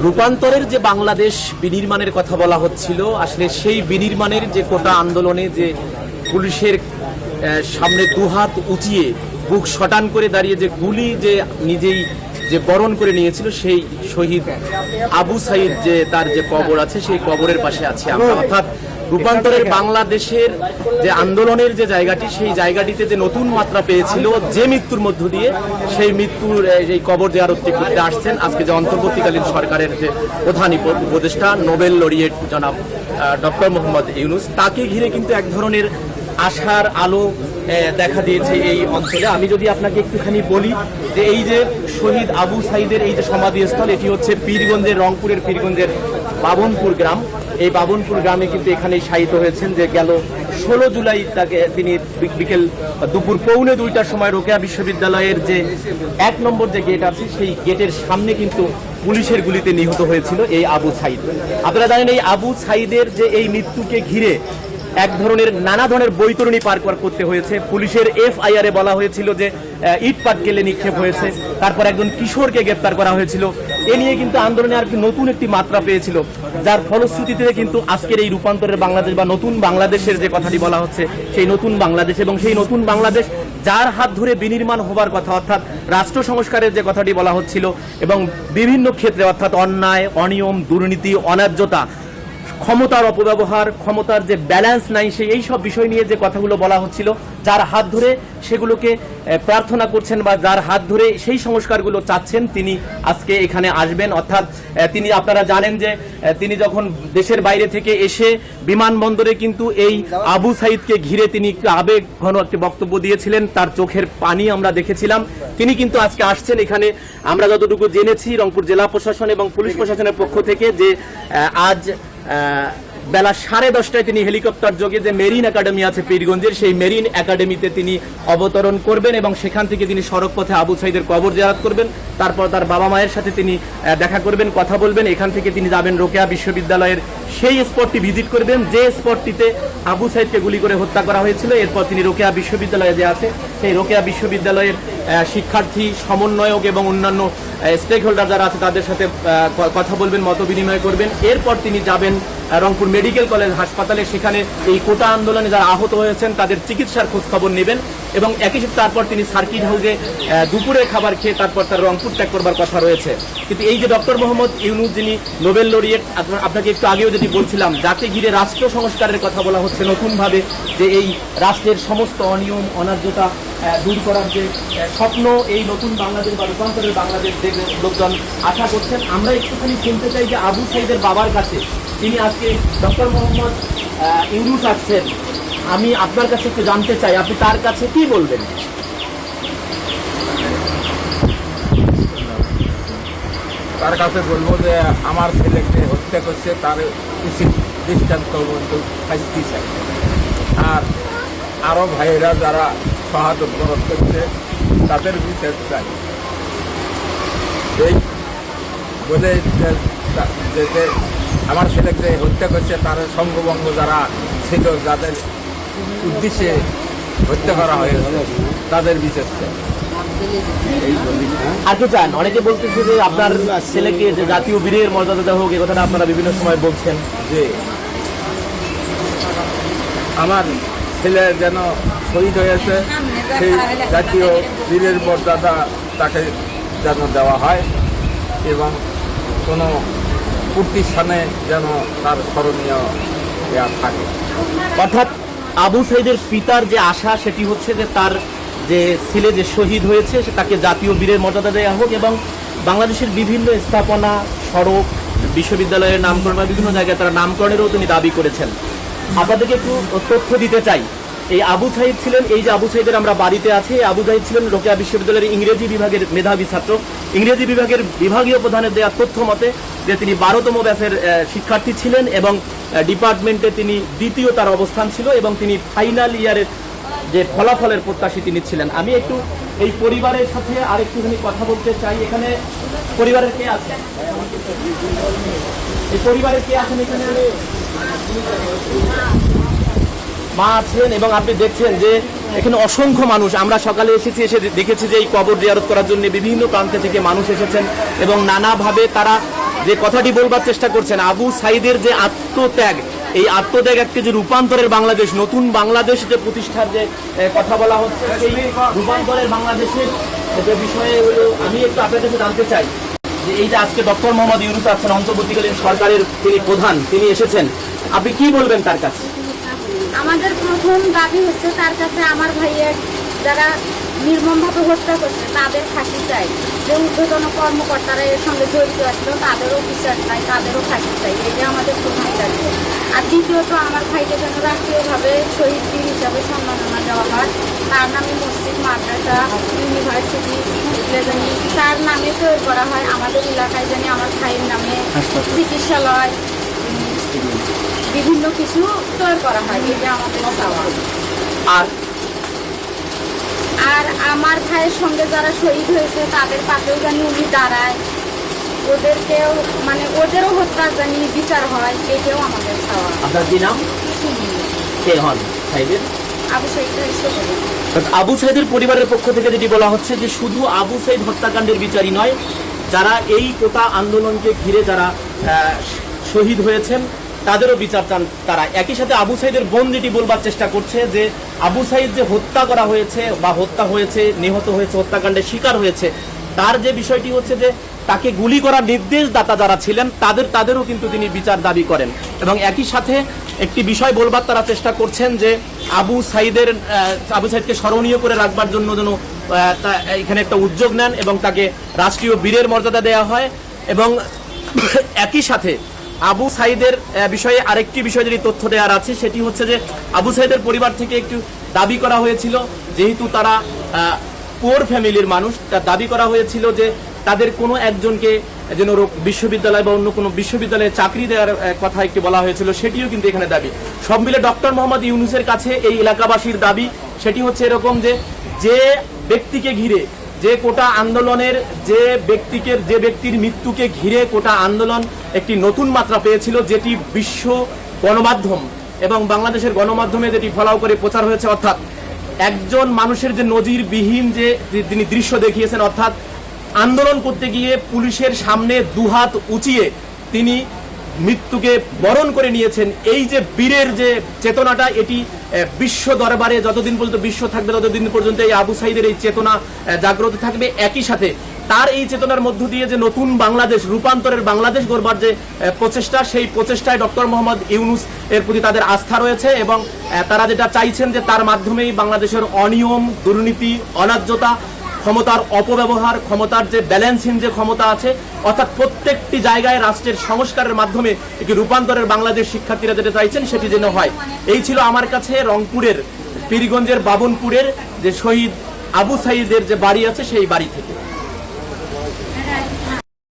রূপান্তরের যে বাংলাদেশ বিনির্মাণের কথা বলা হচ্ছিল, আসলে সেই বিনির্মাণের যে কোটা আন্দোলনে যে পুলিশের সামনে দুহাত উঁচিয়ে বুক শটান করে দাঁড়িয়ে যে গুলি যে নিজেই যে বরণ করে নিয়েছিল, সেই শহীদ আবু সাইদ যে তার যে কবর আছে, সেই কবরের পাশে আছে আমরা। অর্থাৎ রূপান্তরের বাংলাদেশের যে আন্দোলনের যে জায়গাটি, সেই জায়গাটিতে যে নতুন মাত্রা পেয়েছিল যে মৃত্যুর মধ্য দিয়ে, সেই মৃত্যুর এই কবর জিয়ারতটি করতে আসছেন আজকে যে অন্তর্বর্তীকালীন সরকারের যে প্রধান উপদেষ্টা নোবেল লরিয়েট জনাব ডক্টর মোহাম্মদ ইউনূস, তাকে ঘিরে কিন্তু এক ধরনের আশার আলো দেখা দিয়েছে এই অঞ্চলে। আমি যদি আপনাকে একটুখানি বলি যে এই যে শহীদ আবু সাইদের এই যে সমাধিস্থল, এটি হচ্ছে পীরগঞ্জের, রংপুরের পীরগঞ্জের বাবনপুর গ্রাম। এই বাবনপুর গ্রামে কিন্তু এখানেই শায়িত হয়েছেন যে গেল 16 জুলাই তাকে তিনি বিকেল দুপুর 1:45টার সময় রোকেয়া বিশ্ববিদ্যালয়ের যে 1 নম্বর যে গেট আছে, সেই গেটের সামনে কিন্তু পুলিশের গুলিতে নিহত হয়েছিল এই আবু সাইদ। আপনারা জানেন এই আবু সাইদের যে এই মৃত্যুকে ঘিরে এক ধরনের নানা ধরনের বৈতরণী পার করতে হয়েছে। পুলিশের FIR-এ বলা হয়েছিল যে ইট পাটকেলে নিক্ষেপ হয়েছে, তারপর একজন কিশোরকে গ্রেপ্তার করা হয়েছিল। এ নিয়ে কিন্তু আন্দোলনে আর নতুন একটি মাত্রা পেয়েছিল, যার ফলশ্রুতিতে কিন্তু আজকের এই রূপান্তরের বাংলাদেশ বা নতুন বাংলাদেশের যে কথাটি বলা হচ্ছে, সেই নতুন বাংলাদেশ এবং সেই নতুন বাংলাদেশ যার হাত ধরে বিনির্মাণ হবার কথা, অর্থাৎ রাষ্ট্র সংস্কারের যে কথাটি বলা হচ্ছিল এবং বিভিন্ন ক্ষেত্রে অর্থাৎ অন্যায়, অনিয়ম, দুর্নীতি, অন্যায্যতা, ক্ষমতার অপব্যবহার, ক্ষমতার যে ব্যালেন্স নাই, সেই এই সব বিষয় নিয়ে যে কথাগুলো বলা হচ্ছিল, যার হাত ধরে সেগুলোকে প্রার্থনা করছেন বা যার হাত ধরে সেই সংস্কারগুলো চাচ্ছেন, তিনি আজকে এখানে আসবেন। অর্থাৎ তিনি, আপনারা জানেন যে তিনি যখন দেশের বাইরে থেকে এসে বিমানবন্দরে কিন্তু এই আবু সাইদকে ঘিরে তিনি একটু আবেগঘন একটি বক্তব্য দিয়েছিলেন, তার চোখের পানি আমরা দেখেছিলাম। তিনি কিন্তু আজকে আসছেন এখানে। আমরা যতটুকু জেনেছি রংপুর জেলা প্রশাসন এবং পুলিশ প্রশাসনের পক্ষ থেকে যে আজ বেলা 10:30টায় তিনি হেলিকপ্টার যোগে যে মেরিন একাডেমি আছে পীরগঞ্জের, সেই মেরিন একাডেমিতে তিনি অবতরণ করবেন এবং সেখান থেকে তিনি সড়ক পথে আবু সাইদের কবর জিয়ারত করবেন। তারপর তার বাবা মায়ের সাথে তিনি দেখা করবেন, কথা বলবেন। এখান থেকে তিনি যাবেন রোকেয়া বিশ্ববিদ্যালয়ের সেই স্পটটি ভিজিট করবেন যে স্পটটিতে আবু সাইদকে গুলি করে হত্যা করা হয়েছিল। এরপর তিনি রোকেয়া বিশ্ববিদ্যালয়ে যে আছে, সেই রোকেয়া বিশ্ববিদ্যালয়ের শিক্ষার্থী, সমন্বয়ক এবং অন্যান্য স্টেক হোল্ডার যারা আছে তাদের সাথে কথা বলবেন, মত বিনিময় করবেন। এরপর তিনি যাবেন রংপুর মেডিকেল কলেজ হাসপাতালে, সেখানে এই কোটা আন্দোলনে যারা আহত হয়েছেন তাদের চিকিৎসার খোঁজ খবর নেবেন এবং একই সাথে তারপর তিনি সার্কিট হাউসে দুপুরে খাবার খেয়ে তারপর তার রংপুর ত্যাগ করবার কথা রয়েছে। কিন্তু এই যে ডক্টর মোহাম্মদ ইউনূস, যিনি নোবেল লরিয়েট, আপনাকে একটু আগেও যেটি বলছিলাম, যাকে ঘিরে রাষ্ট্র সংস্কারের কথা বলা হচ্ছে নতুনভাবে, যে এই রাষ্ট্রের সমস্ত অনিয়ম, অন্যায্যতা দূর করার যে স্বপ্ন, এই নতুন বাংলাদেশ বা রূপান্তরের বাংলাদেশ দেখে লোকজন আশা করছেন। আমরা একটুখানি শুনতে চাই যে আবু সাইদের বাবার কাছে, তিনি আজকে ডক্টর মোহাম্মদ ইউনূস আসছেন, আমি আপনার কাছে একটু জানতে চাই আপনি তার কাছে কি বলবেন। তার কাছে বলবো যে আমার ছেলেকে হত্যা করছে তার উচিত দৃষ্টান্ত শাস্তি চাই, আর আরও ভাইয়েরা যারা শাহাদত বরণ করছে তাদের বিচার চাই। এই বলে যে আমার ছেলেকে হত্যা করছে তার সঙ্গবঙ্গ যারা ছিল, যাদের উদ্দেশ্যে হত্যা করা হয়েছে, তাদের বিচার চাই। আর কি চান? অনেকে বলতেছে যে আপনার ছেলেকে যে জাতীয় বীরের মর্যাদা দেওয়া হোক, এই কথাটা আপনারা বিভিন্ন সময় বলছেন। যে আমার ছেলে যেন শহীদ হয়েছে, সেই জাতীয় বীরের মর্যাদা তাকে যেন দেওয়া হয় এবং কোনো প্রতিষ্ঠানে যেন তার স্মরণীয় থাকে। অর্থাৎ আবু সাইদের পিতার যে আশা, সেটি হচ্ছে যে তার যে ছেলে যে শহীদ হয়েছে তাকে জাতীয় বীরের মর্যাদা দেওয়া হোক এবং বাংলাদেশের বিভিন্ন স্থাপনা, সড়ক, বিশ্ববিদ্যালয়ের নামকরণ বা বিভিন্ন জায়গায় তারা নামকরণেরও তিনি দাবি করেছেন। আপনাদেরকে একটু তথ্য দিতে চাই, এই আবু সাইদ ছিলেন, এই যে আবু সাইদের আমরা বাড়িতে আছি, আবু সাইদ ছিলেন রোকেয়া বিশ্ববিদ্যালয়ের ইংরেজি বিভাগের মেধাবী ছাত্র। ইংরেজি বিভাগের বিভাগীয় প্রধানের দেওয়া তথ্য মতে যে তিনি 12তম ব্যাচের শিক্ষার্থী ছিলেন এবং ডিপার্টমেন্টে তিনি দ্বিতীয় তার অবস্থান ছিল এবং তিনি ফাইনাল ইয়ারের যে ফলাফলের প্রত্যাশী তিনি ছিলেন। আমি একটু এই পরিবারের সাথে আরেকটুখানি কথা বলতে চাই। এখানে পরিবারের কে আছেন? এই পরিবারের কে আছেন এখানে? মা আছেন এবং আপনি দেখছেন যে এখানে অসংখ্য মানুষ। আমরা সকালে এসে দেখেছি যে এই কবর জিয়ারত করার জন্য বিভিন্ন প্রান্ত থেকে মানুষ এসেছেন এবং নানাভাবে তারা যে কথাটি বলবার চেষ্টা করছেন, আবু সাঈদের যে আত্মত্যাগ, এই আত্মত্যাগ একটি যে রূপান্তরের বাংলাদেশ, নতুন বাংলাদেশ যে প্রতিষ্ঠার যে কথা বলা হচ্ছে, সেই রূপান্তরের বাংলাদেশের যে বিষয়ে হলো আমি একটু আপনার কাছে জানতে চাই যে এই যে আজকে ডক্টর মোহাম্মদ ইউনূস আছেন, অন্তর্বর্তীকালীন সরকারের তিনি প্রধান, তিনি এসেছেন, আপনি কি বলবেন তার কাছে? আমাদের প্রথম দাবি হচ্ছে তার কাছে আমার ভাইয়ের যারা নির্মমভাবে হত্যা করছে তাদের ফাঁসি চাই, যে ঊর্ধ্বতন কর্মকর্তারা এর সঙ্গে জড়িত আসলো তাদেরও বিচার চাই, তাদেরও ফাঁসি চাই, এটা আমাদের প্রধান দাবি। আর দ্বিতীয়ত আমার ভাইকে যেন রাষ্ট্রীয়ভাবে শহীদ বীর হিসাবে সম্মাননা দেওয়া হয়, তার নামে মসজিদ, মাদ্রাসা, ইউনিভার্সিটি জানি তার নামে তৈরি করা হয়, আমাদের এলাকায় জানি আমার ভাইয়ের নামে চিকিৎসালয় বিভিন্ন কিছু তৈরি করা হয়, এটা আমাদের চাওয়া। আর আমার ভাইয়ের সঙ্গে যারা শহীদ হয়েছে তাদের পাশেও জানি উনি দাঁড়ায়, ওদেরকেও মানে ওদেরও হত্যা জানি বিচার হয়, এটাও আমাদের চাওয়া। আপনার কি নাম? কে হন সাঈদের? আবু সাঈদের ছোট। আবু সাঈদের পরিবারের পক্ষ থেকে যেটি বলা হচ্ছে যে শুধু আবু সাঈদ হত্যাকাণ্ডের বিচারই নয়, যারা এই কোটা আন্দোলনকে ঘিরে যারা শহীদ হয়েছেন তাদেরও বিচার চান তারা। একই সাথে আবু সাঈদের বোন যেটি বলবার চেষ্টা করছে যে আবু সাঈদ যে হত্যা করা হয়েছে বা হত্যা হয়েছে, নিহত হয়েছে, হত্যাকাণ্ডের শিকার হয়েছে, তার যে বিষয়টি হচ্ছে যে তাকে গুলি করার নির্দেশদাতা যারা ছিলেন তাদেরও কিন্তু তিনি বিচার দাবি করেন। এবং একই সাথে একটি বিষয় বলবার তারা চেষ্টা করছেন যে আবু সাঈদকে স্মরণীয় করে রাখবার জন্য যেন এখানে একটা উদ্যোগ নেন এবং তাকে রাষ্ট্রীয় বীরের মর্যাদা দেওয়া হয়। এবং একই সাথে আবু সাঈদের বিষয়ে আরেকটি বিষয় যদি তথ্য দেওয়ার আছে, সেটি হচ্ছে যে আবু সাঈদের পরিবার থেকে একটু দাবি করা হয়েছিল, যেহেতু তারা পুয়ার ফ্যামিলির মানুষ, তার দাবি করা হয়েছিল যে তাদের কোনো একজনকে যেন বিশ্ববিদ্যালয় বা অন্য কোনো বিশ্ববিদ্যালয়ে চাকরি দেওয়ার কথা একটি বলা হয়েছিল, সেটিও কিন্তু এখানে দাবি। সব মিলে ডক্টর মোহাম্মদ ইউনূসের কাছে এই এলাকাবাসীর দাবি সেটি হচ্ছে এরকম যে ব্যক্তিকে ঘিরে, যে কোটা আন্দোলনের যে ব্যক্তির মৃত্যুকে ঘিরে কোটা আন্দোলন একটি নতুন মাত্রা পেয়েছিল, যেটি বিশ্ব গণমাধ্যম এবং বাংলাদেশের গণমাধ্যমে যেটি ফলাও করে প্রচার হয়েছে, অর্থাৎ একজন মানুষের যে নজিরবিহীন যে তিনি দৃশ্য দেখিয়েছেন, অর্থাৎ আন্দোলন করতে গিয়ে পুলিশের সামনে দুহাত উঁচিয়ে তিনি মৃত্যুকে বরণ করে নিয়েছেন। এই যে বীরের যে চেতনাটা, এটি বিশ্ব দরবারে যতদিন পর্যন্ত বিশ্ব থাকবে ততদিন পর্যন্ত এই আবু সাঈদের এই চেতনা জাগ্রত থাকবে। একই সাথে তার এই চেতনার মধ্য দিয়ে যে নতুন বাংলাদেশ, রূপান্তরের বাংলাদেশ গড়বার যে প্রচেষ্টা, সেই প্রচেষ্টায় ডক্টর মোহাম্মদ ইউনূস এর প্রতি তাদের আস্থা রয়েছে এবং তারা যেটা চাইছেন যে তার মাধ্যমেই বাংলাদেশের অনিয়ম, দুর্নীতি, অন্যায্যতা, ক্ষমতার অপব্যবহার, ক্ষমতার যে ব্যালেন্সিং যে ক্ষমতা আছে, অর্থাৎ প্রত্যেকটি জায়গায় রাষ্ট্রের সংস্কারের মাধ্যমে একটি রূপান্তরের বাংলাদেশ শিক্ষার্থীরা যেটা চাইছেন সেটি যেন হয়। এই ছিল আমার কাছে রংপুরের পীরগঞ্জের বাবনপুরের যে শহীদ আবু সাঈদের যে বাড়ি আছে সেই বাড়ি থেকে।